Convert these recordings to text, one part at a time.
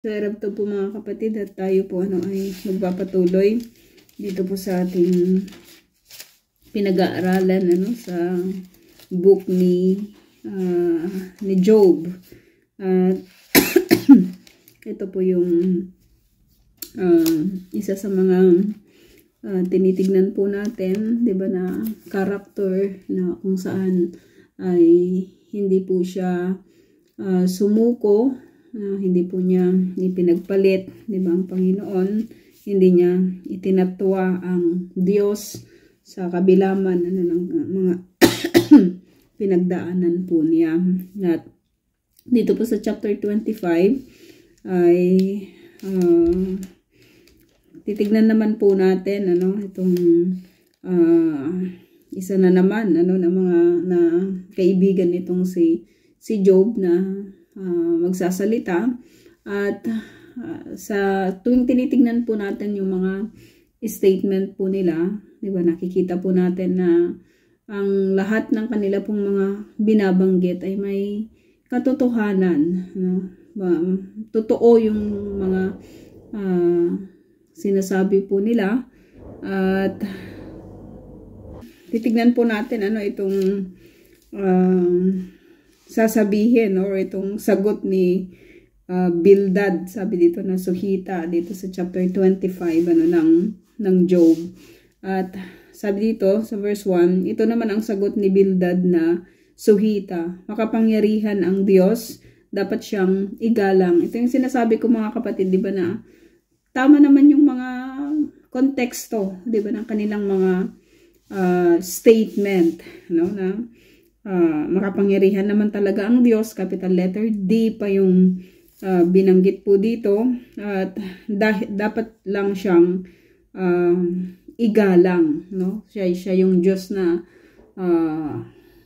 Sarap to po mga kapatid at tayo po ay magpapatuloy dito po sa ating pinag-aaralan sa book ni Job. At ito po yung isa sa mga tinitignan po natin, 'di ba, na character na kung saan ay hindi po siya sumuko. Hindi po niya ipinagpalit, di ba, ang Panginoon. Hindi niya itinatwa ang Diyos sa kabilaman ng mga pinagdaanan po niya. At dito po sa chapter 25 ay titignan naman po natin itong isa na naman na mga na kaibigan nitong si Job na magsasalita. At sa tuwing tinitingnan po natin yung mga statement po nila, di ba, nakikita po natin na ang lahat ng kanila pong mga binabanggit ay may katotohanan, totoo yung mga sinasabi po nila. At titignan po natin itong sasabihin or itong sagot ni Bildad, sabi dito na Suhita, dito sa chapter 25 ng Job. At sabi dito sa verse 1, ito naman ang sagot ni Bildad na Suhita: makapangyarihan ang Diyos, dapat siyang igalang. Ito yung sinasabi ko mga kapatid, di ba, na tama naman yung mga konteksto, di ba, ng kanilang mga statement, na makapangyarihan naman talaga ang Diyos, capital letter D pa yung binanggit po dito. At dapat lang siyang igalang, siya yung Diyos na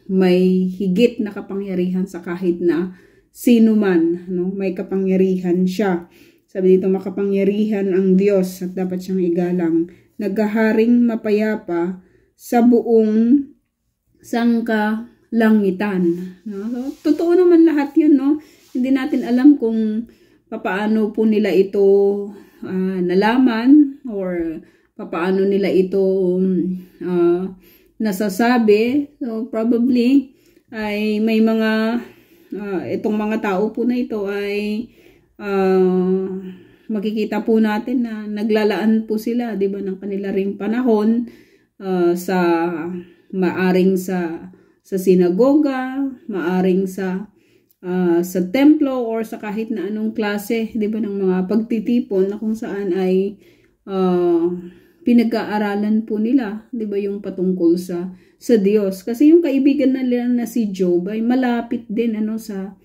may higit na kapangyarihan sa kahit na sino man, may kapangyarihan siya. Sabi dito, makapangyarihan ang Diyos at dapat siyang igalang, naghaharing mapayapa sa buong sangkalangitan. So, totoo naman lahat yun, Hindi natin alam kung papaano po nila ito nalaman or papaano nila ito nasasabi. So, probably ay may mga itong mga tao po na ito ay makikita po natin na naglalaan po sila, di ba, ng kanila ring panahon sa maaring sa sinagoga, maaring sa templo or sa kahit na anong klase, di ba, ng mga pagtitipon na kung saan ay pinag-aaralan po nila, di ba, yung patungkol sa Diyos. Kasi yung kaibigan nila na si Job ay malapit din sa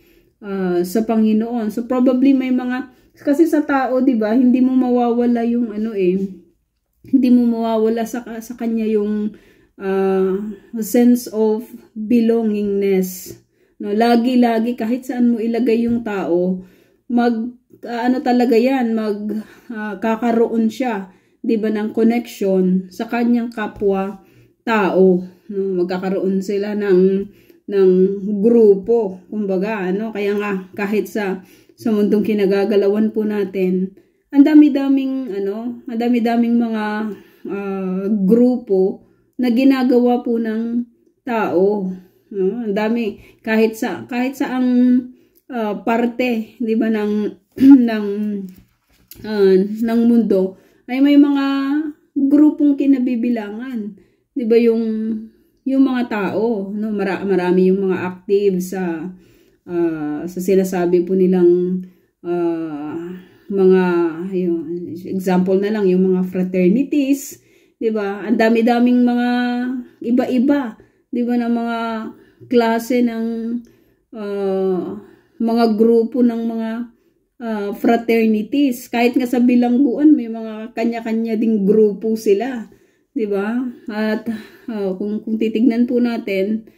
Panginoon. So probably may mga, kasi sa tao, di ba, hindi mo mawawala yung hindi mo mawawala sa kanya yung sense of belongingness. Lagi-lagi kahit saan mo ilagay yung tao, talaga yan, kakaroon siya, 'di ba, ng connection sa kanyang kapwa tao. Magkakaroon sila ng grupo, kumbaga, kaya nga kahit sa mundong kinagagalawan po natin, ang dami-daming mga grupo na ginagawa po ng tao, ang dami, kahit sa ang parte, 'di ba, ng mundo ay may mga grupong kinabibilangan, 'di ba, yung mga tao, marami yung mga active sa sinasabi po nilang mga example na lang yung mga fraternities, 'di ba? Ang dami-daming mga iba-iba, 'di ba, na mga klase ng mga grupo ng mga fraternities. Kahit nga sa bilangguan may mga kanya-kanya ding grupo sila, 'di ba? At kung titignan po natin,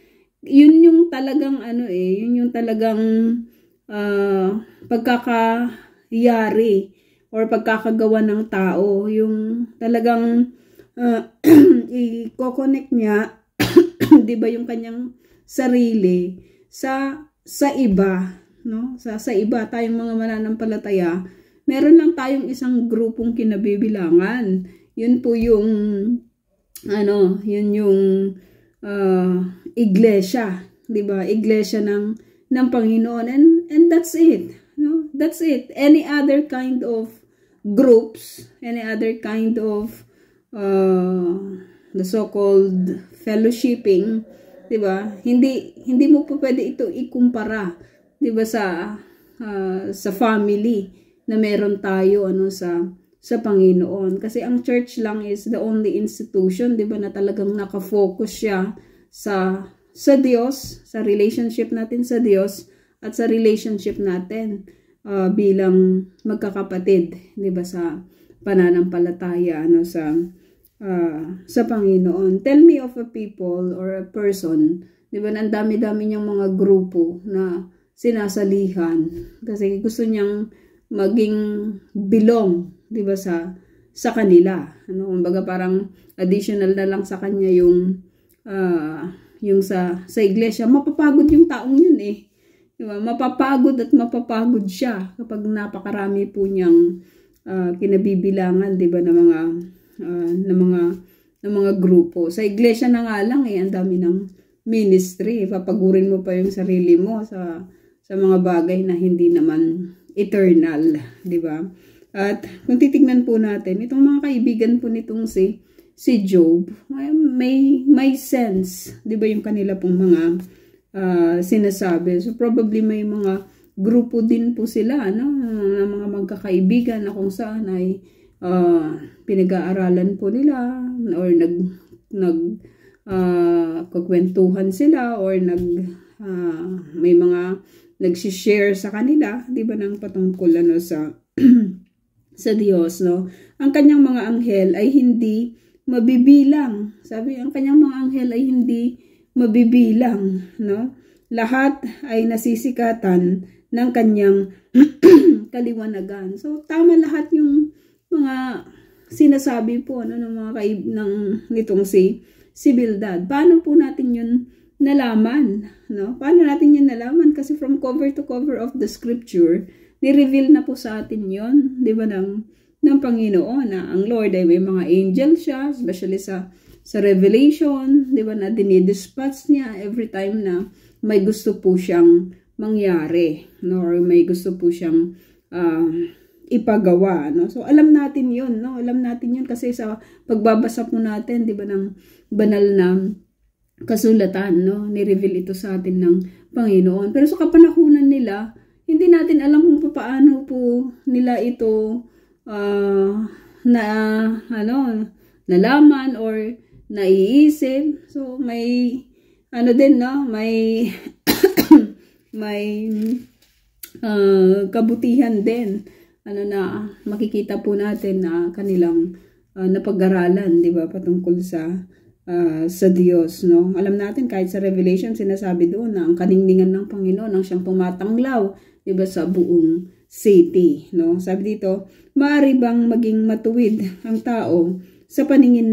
yun yung talagang yun yung talagang pagkakayari or pagkakagawa ng tao, yung talagang i-connect niya di ba, yung kanyang sarili sa iba, no? Sa iba, tayong mga mananampalataya, meron lang tayong isang grupong kinabibilangan. Yun po yung yun yung iglesia, 'di ba? Iglesia ng Panginoon, and that's it. No? That's it. Any other kind of groups, any other kind of the so-called fellowshipping, 'di ba? Hindi mo po pwede ito ikumpara, 'di ba, sa family na meron tayo sa Panginoon. Kasi ang church lang is the only institution, 'di ba, na talagang naka-focus siya sa Diyos, sa relationship natin sa Diyos at sa relationship natin bilang magkakapatid, 'di ba, sa pananampalataya sa Panginoon. Tell me of a people or a person, 'di ba, ang dami-dami niyang mga grupo na sinasalihan kasi gusto niyang maging belong, 'di ba, sa kanila. Kumbaga parang additional na lang sa kanya yung sa iglesia. Mapapagod yung taong yun eh. 'Di ba? Mapapagod at mapapagod siya kapag napakarami po niyang kinabibilangan, 'di ba, ng mga grupo. Sa iglesia na nga lang ang dami ng ministry. Papagurin mo pa yung sarili mo sa mga bagay na hindi naman eternal, 'di ba? At kung titingnan po natin, itong mga kaibigan po nitong si Job, may sense, 'di ba, yung kanila pong mga sinasabi. So probably may mga grupo din po sila, ng mga magkakaibigan na kung saan ay pinag-aaralan po nila or kukwentuhan sila or may mga nag-share sa kanila, 'di ba, ng patungkol sa Diyos, no? Ang kanyang mga anghel ay hindi mabibilang. Sabi, ang kanyang mga anghel ay hindi mabibilang, no? Lahat ay nasisikatan ng kanyang kaliwanagan. So tama lahat yung mga sinasabi po ng mga nitong si Bildad. Paano po natin yun nalaman, no? Paano natin yun nalaman? Kasi from cover to cover of the scripture, ni-reveal na po sa atin yon, 'di ba, ng Panginoon na ang Lord ay may mga angel siya, especially sa Revelation, 'di ba, na dinidispatch niya every time na may gusto po siyang mangyari, no, or may gusto po siyang ipagawa, no? So alam natin 'yon, no? Alam natin 'yon kasi sa pagbabasa po natin, 'di ba, ng banal na kasulatan, no? Ni-reveal ito sa atin ng Panginoon. Pero sa kapanahunan nila, hindi natin alam kung paano po nila ito nalaman or naiisip. So may din, no? May may kabutihan din na makikita po natin na kanilang napag-aralan, 'di ba, patungkol sa Diyos, no? Alam natin kahit sa Revelation sinasabi doon na ang kaningningan ng Panginoon ang siyang tumatanglaw, 'di ba, sa buong city, no? Sabi dito, maaari bang maging matuwid ang tao sa paningin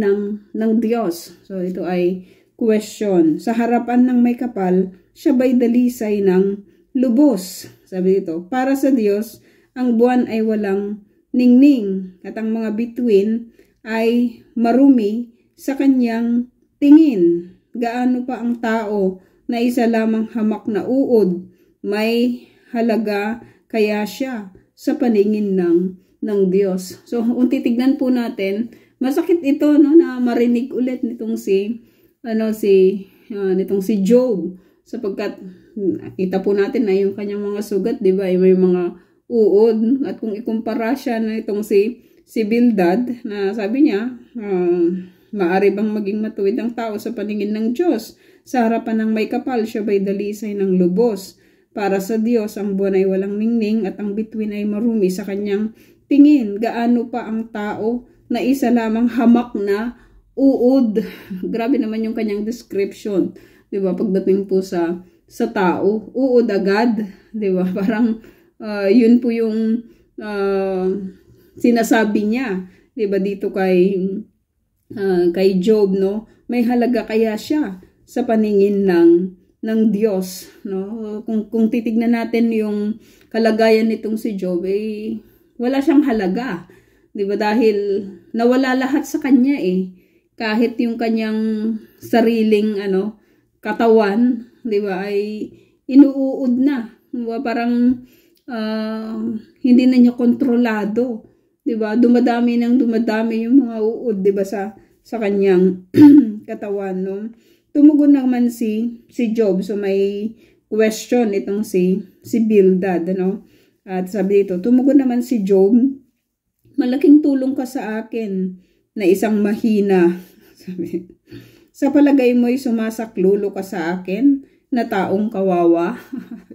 ng Diyos? So ito ay question. Sa harapan ng may kapal, siya ba'y dalisay ng lubos? Sabi dito, para sa Diyos, ang buwan ay walang ningning at ang mga bituin ay marumi sa kanyang tingin. Gaano pa ang tao na isa lamang hamak na uod, may halaga kaya siya sa paningin ng Diyos. So kung titignan po natin, masakit ito, no, na marinig ulit nitong si Job, sapagkat kita po natin na yung kanyang mga sugat, 'di ba, may mga uod, at kung ikumpara siya na itong si Bildad, na sabi niya, maaari bang maging matuwid ang tao sa paningin ng Diyos? Sa harapan ng may kapal, siya ba'y dalisay ng lubos? Para sa Diyos, ang buwan ay walang ningning at ang bituin ay marumi sa kanyang tingin. Gaano pa ang tao na isa lamang hamak na uod? Grabe naman yung kanyang description, 'di ba? Pagdating po sa tao, uod agad, 'di ba? Parang yun po yung sinasabi niya, 'di ba, dito kay Job, no? May halaga kaya siya sa paningin ng Diyos, no? Kung titignan natin yung kalagayan nitong si Job, wala siyang halaga. 'Di ba? Dahil nawala lahat sa kanya eh. Kahit yung kanyang sariling katawan, 'di ba, ay inuuod na. 'Di ba? Parang hindi na niya kontrolado. 'Di ba? Dumadami yung mga uod, 'di ba, sa kanyang katawan, no? Tumugon naman si Job. So may question itong si Bildad, At sabi dito, tumugon naman si Job, malaking tulong ka sa akin na isang mahina. Sabi, sa palagay mo'y sumasaklulo ka sa akin na taong kawawa.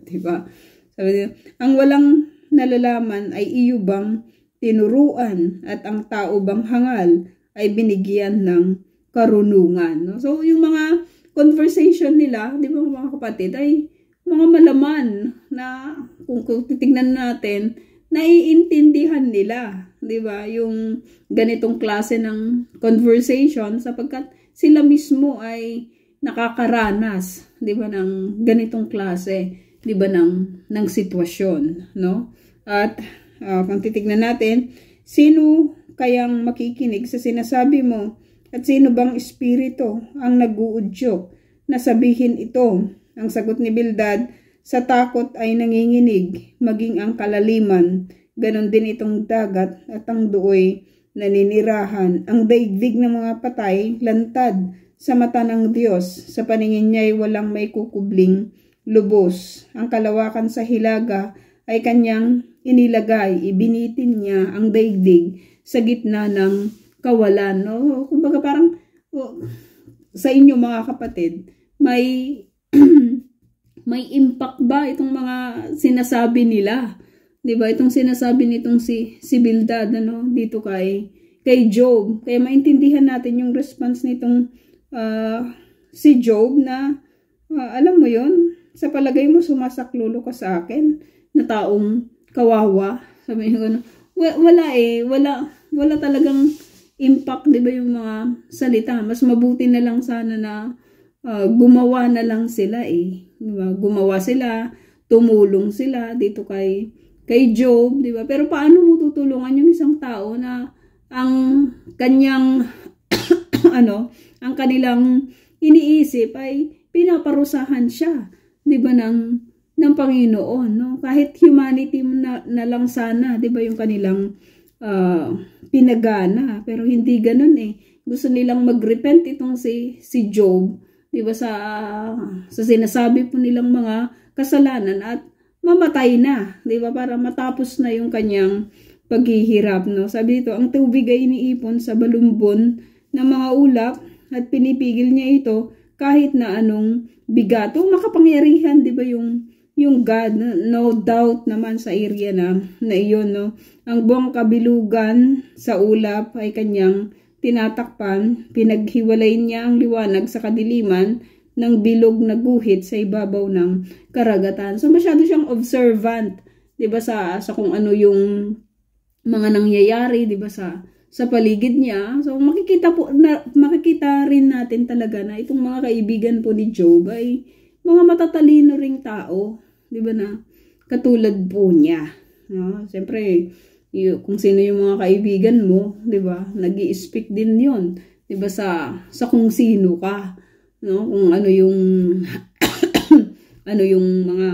Diba? Sabi dito, ang walang nalalaman ay iyo bang tinuruan at ang tao bang hangal ay binigyan ng karunungan. No? So, yung mga conversation nila, di ba mga kapatid, ay mga malaman na kung titignan natin, naiintindihan nila. Di ba? Yung ganitong klase ng conversation sapagkat sila mismo ay nakakaranas, di ba, ng ganitong klase, di ba, ng sitwasyon, no? At kung titignan natin, sino kayang makikinig sa sinasabi mo? At sino bang espiritu ang nag-uudyok na sabihin ito? Ang sagot ni Bildad, sa takot ay nanginginig, maging ang kalaliman, ganon din itong dagat at ang duoy naninirahan. Ang daigdig ng mga patay, lantad sa mata ng Diyos, sa paningin niya'y walang may kukubling lubos. Ang kalawakan sa hilaga ay kanyang inilagay, ibinitin niya ang daigdig sa gitna ng kawalan, no? Kumbaga parang sa inyo mga kapatid, may may impact ba itong mga sinasabi nila? 'Di ba? Itong sinasabi nitong si Bildad dito kay Job. Kaya maintindihan natin yung response nitong si Job na alam mo 'yon, sa palagay mo sumasaklulo ka sa akin na taong kawawa. Sabi niya wala talagang impact, 'di ba, yung mga salita. Mas mabuti na lang sana na gumawa na lang sila eh. 'Di ba? Gumawa sila, tumulong sila dito kay Job, 'di ba? Pero paano mo tutulungan yung isang tao na ang kanyang ang kanilang iniisip ay pinaparusahan siya, 'di ba, ng Panginoon, no? Kahit humanity na lang sana, 'di ba, yung kanilang pinagana, pero hindi ganoon eh. Gusto nilang magrepent itong si Job, 'di ba, sa sinasabi po nilang mga kasalanan at mamatay na, 'di ba, para matapos na yung kanyang paghihirap, no? Sabi dito, ang tubig ay iniipon sa balumbon ng mga ulap at pinipigil niya ito kahit na anong bigato. Makapangyarihan, 'di ba, yung God, no doubt naman sa area na iyon, no? Ang buong kabilugan sa ulap ay kanyang tinatakpan, pinaghiwalay niya ang liwanag sa kadiliman ng bilog na guhit sa ibabaw ng karagatan. So masyado siyang observant, 'di ba, sa kung ano yung mga nangyayari, 'di ba, sa paligid niya. So makikita rin natin talaga na itong mga kaibigan po ni Job ay mga matatalino ring tao, 'di ba, na katulad po niya, no? Siyempre, kung sino yung mga kaibigan mo, 'di ba? Nag-i-speak din 'yon, 'di ba, sa kung sino ka, no? Kung ano yung ano yung mga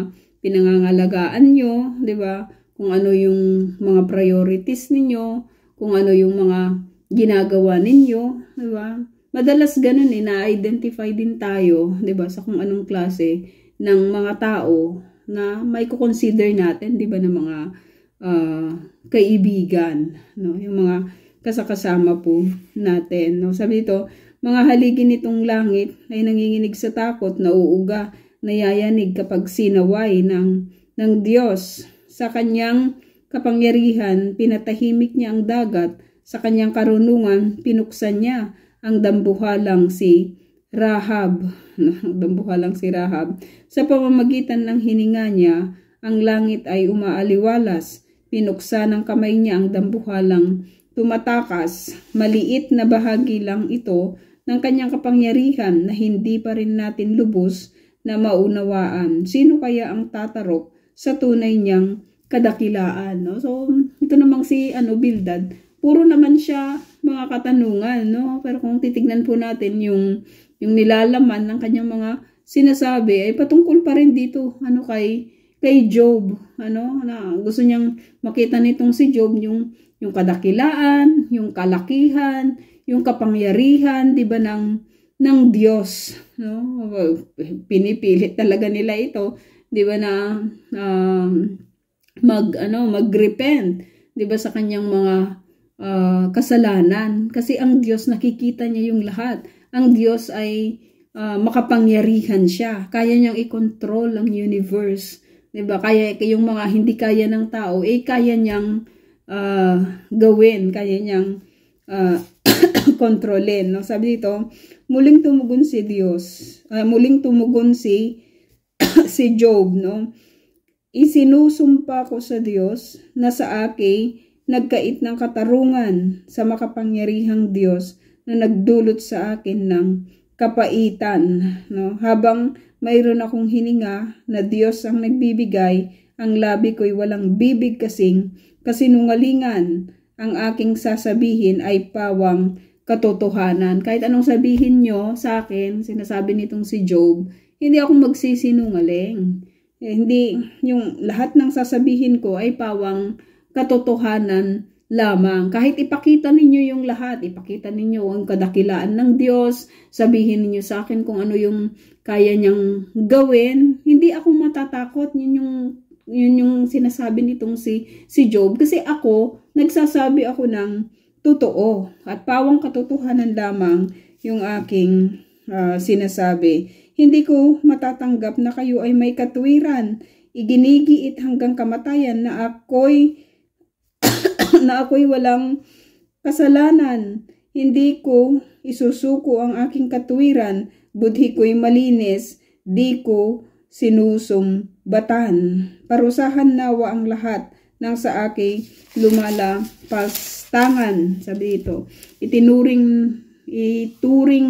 pinangangalagaan nyo, 'di ba? Kung ano yung mga priorities ninyo, kung ano yung mga ginagawa ninyo, 'di ba? Madalas ganun na-identify din tayo, 'di ba, sa kung anong klase ng mga tao na may ko-consider natin, 'di ba, ng mga kaibigan, no? Yung mga kasakasama po natin, no? Sabi dito, mga haligi nitong langit ay nanginginig sa takot, nauuga, nayayanig kapag sinaway ng Diyos. Sa kanyang kapangyarihan, pinatahimik niya ang dagat, sa kanyang karunungan, pinuksan niya ang dambuhalang si Rahab. Dambuhalang si Rahab. Sa pamamagitan ng hininga niya, ang langit ay umaaliwalas. Pinuksa ng kamay niya ang dambuhalang tumatakas. Maliit na bahagi lang ito ng kanyang kapangyarihan na hindi pa rin natin lubos na maunawaan. Sino kaya ang tatarok sa tunay niyang kadakilaan, no? So, ito namang si Bildad, puro naman siya mga katanungan, no? Pero kung titignan po natin yung nilalaman ng kanyang mga sinasabi ay patungkol pa rin dito kay Job, na gusto niyang makita nitong si Job yung kadakilaan, yung kalakihan, yung kapangyarihan, 'di ba, ng Diyos, no? Pinipilit talaga nila ito, 'di ba, na mag-repent, 'di ba, sa kanyang mga kasalanan, kasi ang Diyos nakikita niya yung lahat. Ang Diyos ay makapangyarihan siya, kaya niyang i-control ang universe, 'di ba? Kaya yung mga hindi kaya ng tao kaya niyang gawin, kaya niyang kontrolin, no? Sabi dito, muling tumugon si Diyos, muling tumugon si Job, no? Isinusumpa ko sa Diyos na sa akin nagkait ng katarungan sa makapangyarihang Diyos na nagdulot sa akin ng kapaitan, no? Habang mayroon akong hininga na Diyos ang nagbibigay, ang labi ko'y walang bibig kasing kasinungalingan. Ang aking sasabihin ay pawang katotohanan. Kahit anong sabihin nyo sa akin, sinasabi nitong si Job, hindi ako magsisinungaling. Hindi, yung lahat ng sasabihin ko ay pawang katotohanan lamang. Kahit ipakita ninyo yung lahat, ipakita ninyo ang kadakilaan ng Diyos, sabihin ninyo sa akin kung ano yung kaya niyang gawin, hindi ako matatakot. Yun yung sinasabi nitong si Job, kasi nagsasabi ako ng totoo at pawang katotohanan lamang yung aking sinasabi. Hindi ko matatanggap na kayo ay may katuwiran, iginigiit hanggang kamatayan na ako'y walang kasalanan. Hindi ko isusuko ang aking katuwiran, budhi ko'y malinis, di ko sinusumbatan. Parusahan nawa ang lahat ng sa akin lumalapastangan. Sabi dito, ituring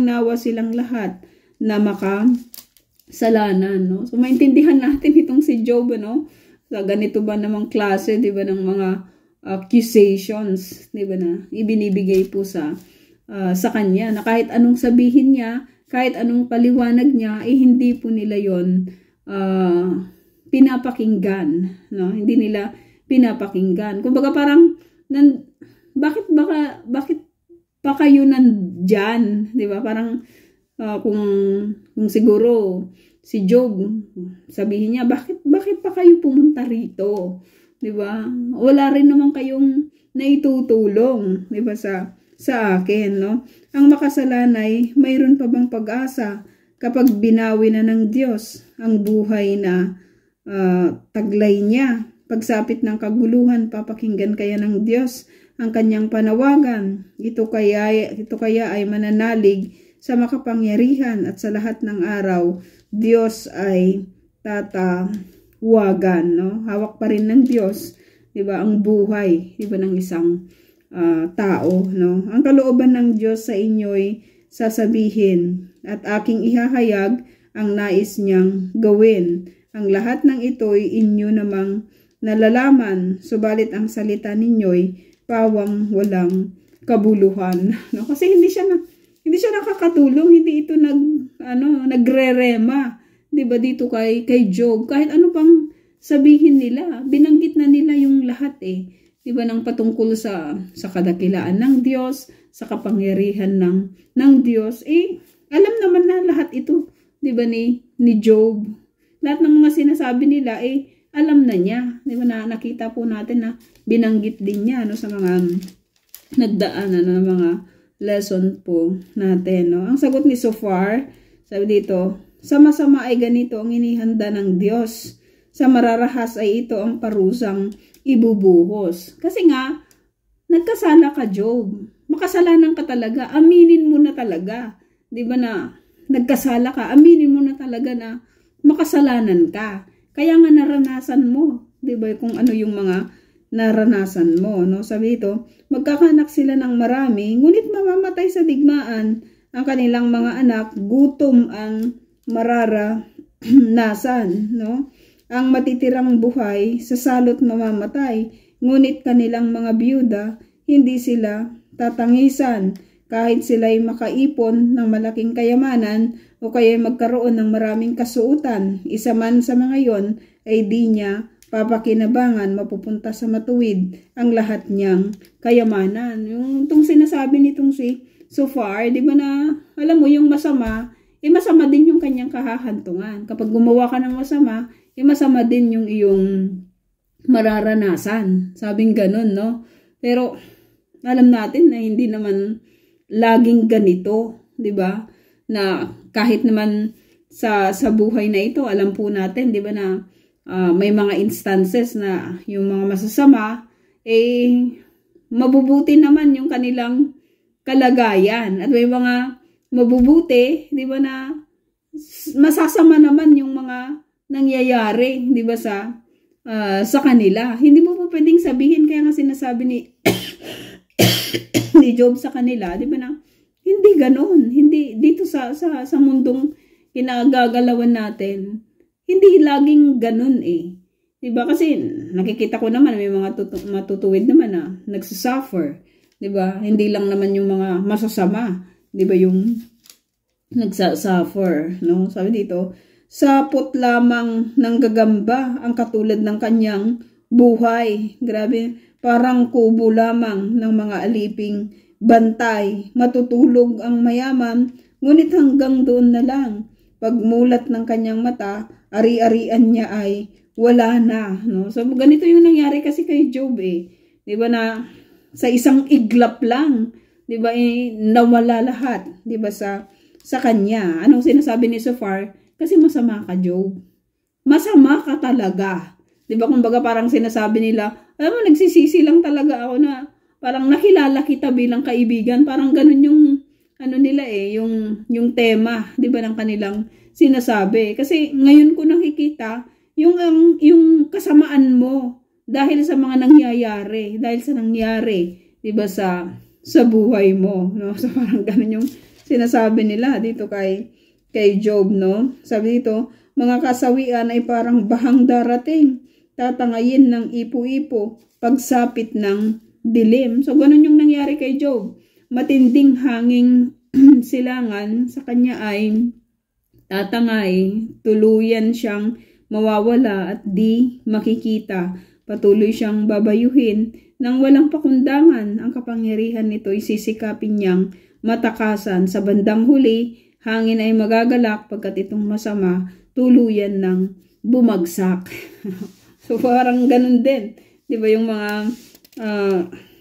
nawa silang lahat na makasalanan, no? So maintindihan natin itong si Job, no? So, ganito ba namang klase, 'di ba, ng mga accusations, 'di ba, na ibinibigay po sa kanya, na kahit anong sabihin niya, kahit anong paliwanag niya, hindi po nila 'yon pinapakinggan, no? Hindi nila pinapakinggan. Kumbaga parang bakit pa kayo nandyan, 'di ba? Parang kung siguro si Job, sabihin niya, bakit pa kayo pumunta rito? 'Di ba? Wala rin naman kayong naitutulong, 'di ba, sa akin, no? Ang makasalanay, mayroon pa bang pag-asa kapag binawi na ng Diyos ang buhay na taglay niya? Pagsapit ng kaguluhan, papakinggan kaya ng Diyos ang kanyang panawagan? Ito kaya ay mananalig sa makapangyarihan, at sa lahat ng araw Diyos ay tatawagan, no? Hawak pa rin ng Diyos, 'di ba, ang buhay, 'di ba, ng isang tao, no? Ang kalooban ng Diyos sa inyo'y sasabihin, at aking ihahayag ang nais niyang gawin. Ang lahat ng ito'y inyo namang nalalaman, subalit ang salita ninyo'y pawang walang kabuluhan, no? Kasi hindi siya nakakatulong, hindi ito nagrerema, 'di ba, dito kay Job. Kahit ano pang sabihin nila, binanggit na nila yung lahat, 'di ba, ng patungkol sa kadakilaan ng Diyos, sa kapangyarihan ng Diyos. Alam naman na lahat ito, 'di ba, ni Job. Lahat ng mga sinasabi nila alam na niya, 'di ba, na nakita po natin na binanggit din niya, no, sa mga nagdaan na mga lesson po natin, no? Ang sagot ni Sofar, sabi dito, sa masama ay ganito ang inihanda ng Diyos, sa mararahas ay ito ang parusang ibubuhos. Kasi nga, nagkasala ka, Job. Makasalanan ka talaga. Aminin mo na talaga. 'Di ba, na nagkasala ka? Aminin mo na talaga na makasalanan ka. Kaya nga naranasan mo, 'di ba, kung ano yung mga naranasan mo, no? Sabi dito, magkakanak sila ng marami, ngunit mamamatay sa digmaan ang kanilang mga anak, gutom ang mararanasan, no? Ang matitirang buhay sa salot mamamatay, ngunit kanilang mga byuda, hindi sila tatangisan kahit sila'y makaipon ng malaking kayamanan o kaya magkaroon ng maraming kasuutan. Isa man sa mga yon ay di niya papakinabangan mapupunta sa matuwid ang lahat niyang kayamanan. Yung itong sinasabi nitong si Zophar, di ba na, alam mo, yung masama, masama din yung kanyang kahahantungan. Kapag gumawa ka ng masama, masama din yung iyong mararanasan. Sabing ganun, no? Pero, alam natin na hindi naman laging ganito, di ba? Na kahit naman sa buhay na ito, alam po natin, di ba na, may mga instances na yung mga masasama, mabubuti naman yung kanilang kalagayan. At may mga mabubuti, di ba na, masasama naman yung mga nangyayari, di ba sa kanila. Hindi mo po pwedeng sabihin, kaya nga sinasabi ni ni Job sa kanila, di ba na, hindi ganoon. Hindi, dito sa mundong kinagagalawan natin, hindi laging ganun Diba? Kasi nakikita ko naman may mga matutuwid naman na nagsasuffer. Diba? Hindi lang naman yung mga masasama. Diba yung nagsasuffer. No? Sabi dito, sapot lamang ng gagamba ang katulad ng kanyang buhay. Grabe, parang kubo lamang ng mga aliping bantay. Matutulog ang mayaman, ngunit hanggang doon na lang. Pagmulat ng kanyang mata, ari-arian niya ay wala na. No? So, ganito yung nangyari kasi kay Job Di ba na sa isang iglap lang, di ba, nawala lahat, di ba, sa kanya. Anong sinasabi ni Zophar? Kasi masama ka, Job. Masama ka talaga. Di ba, kumbaga parang sinasabi nila, alam mo, nagsisisi lang talaga ako na parang nakilala kita bilang kaibigan. Parang ganun yung ano nila yung tema, 'di ba, ng kanilang sinasabi. Kasi ngayon ko nakikita yung kasamaan mo dahil sa mga nangyayari, 'di ba, sa buhay mo, no? So parang ganun yung sinasabi nila dito kay Job, no? Sabi dito, mga kasawian ay parang bahang darating, tatangayin ng ipo-ipo pagsapit ng dilim. So ganun yung nangyari kay Job. Matinding hanging silangan sa kanya ay tatangay, tuluyan siyang mawawala at di makikita. Patuloy siyang babayuhin nang walang pakundangan. Ang kapangyarihan nito ay sisikapin niyang matakasan. Sa bandang huli, hangin ay magagalak pagkat itong masama tuluyan ng bumagsak. So parang ganun din. Di ba yung mga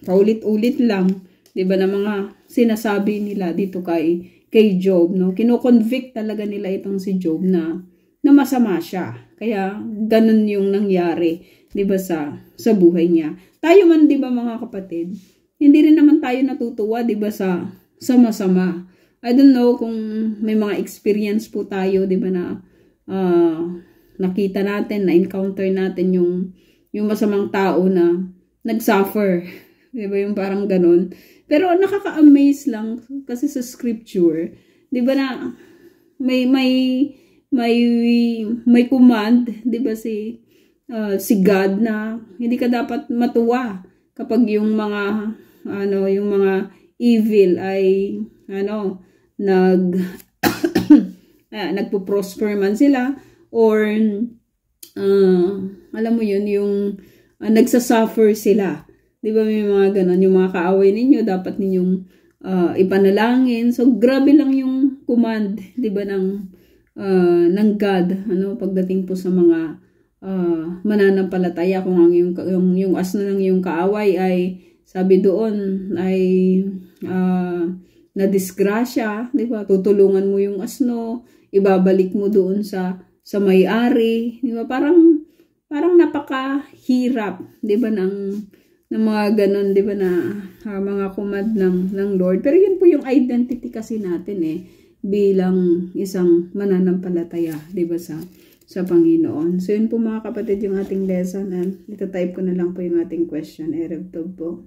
paulit-ulit lang, di ba, na mga sinasabi nila dito kay Job, no? Kino-convict talaga nila itong si Job na masama siya. Kaya ganun yung nangyari, di ba, sa buhay niya. Tayo man, di ba, mga kapatid, hindi rin naman tayo natutuwa, di ba, sa masama. I don't know kung may mga experience po tayo, di ba, na nakita natin, na-encounter natin yung masamang tao na nagsuffer. Diba, yung parang ganun. Pero nakaka-amaze lang kasi sa scripture, diba, na may command, diba, si God na hindi ka dapat matuwa kapag yung mga evil ay nagpo-prosper man sila, or alam mo yun, yung nagsasuffer sila. Di ba, may mga ganon, yung mga kaaway ninyo, dapat ninyong ipanalangin. So, grabe lang yung command, di ba, ng God, pagdating po sa mga mananampalataya. Kung ang yung asno ng yung kaaway ay, sabi doon, ay nadisgrasya, di ba, tutulungan mo yung asno, ibabalik mo doon sa may-ari, di ba, parang napakahirap, di ba, ng mga ganon, di ba, na mga command ng Lord. Pero yun po yung identity kasi natin bilang isang mananampalataya, di ba, sa Panginoon. So yun po, mga kapatid, yung ating lesson, and ito-type ko na lang po yung ating question. Erev Tov po.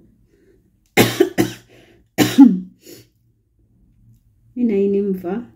Inainim pa.